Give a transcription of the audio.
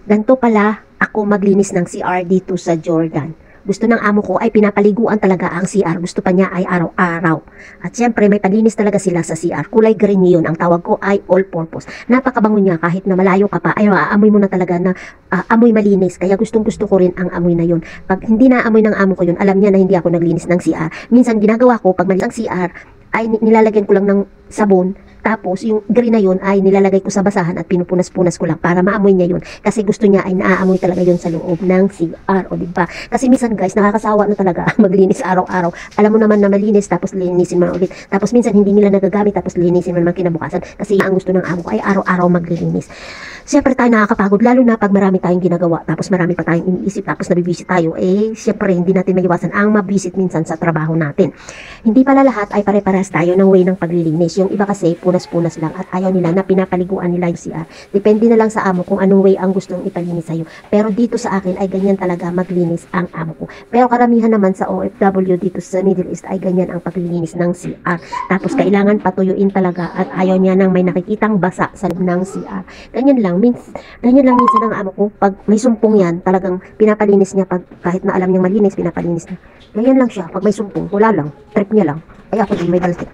Ganto pala ako maglinis ng CR dito sa Jordan. Gusto ng amo ko ay pinapaliguan talaga ang CR. Gusto pa niya ay araw-araw. At syempre may palinis talaga sila sa CR. Kulay green yun. Ang tawag ko ay all-purpose. Napakabango niya kahit na malayo ka pa. Ay aamoy mo na talaga na amoy malinis. Kaya gustong gusto ko rin ang amoy na yun. Pag hindi na amoy ng amo ko yun, alam niya na hindi ako naglinis ng CR. Minsan ginagawa ko pag malinis ang CR ay nilalagyan ko lang ng sabon. Tapos, yung green na yun ay nilalagay ko sa basahan at pinupunas-punas ko lang para maamoy niya yun. Kasi gusto niya ay naaamoy talaga yun sa loob ng CR. O diba? Kasi minsan guys, nakakasawa na talaga maglinis araw-araw. Alam mo naman na malinis, tapos linisin mo na ulit. Tapos minsan hindi nila nagagamit, tapos linisin mo naman kinabukasan. Kasi ang gusto ng amo ko ay araw-araw maglilinis. Siyempre tayo nakakapagod, lalo na pag marami tayong ginagawa, tapos marami pa tayong iniisip, tapos nabibisit tayo, siyempre hindi natin maiwasan ang mabisit minsan sa trabaho natin. Hindi pala lahat ay pare-pares tayo ng way ng paglilinis. Yung iba kasi, punas-punas lang at ayaw nila na pinapaliguan nila yung CR. Depende na lang sa amo kung anong way ang gustong ipalinis sa'yo. Pero dito sa akin ay ganyan talaga maglinis ang amo ko. Pero karamihan naman sa OFW dito sa Middle East ay ganyan ang paglilinis ng CR. Tapos kailangan patuyuin talaga at ayaw niya nang may nakikitang basa sa loob ng CR. Ganyan lang minsan ang amo ko. Pag may sumpong yan, talagang pinapalinis niya pag kahit na alam niyang malinis, pinapalinis niya. Ganyan lang siya. Pag may sumpong, wala lang. Trip niya lang. Kaya ako din may daltik.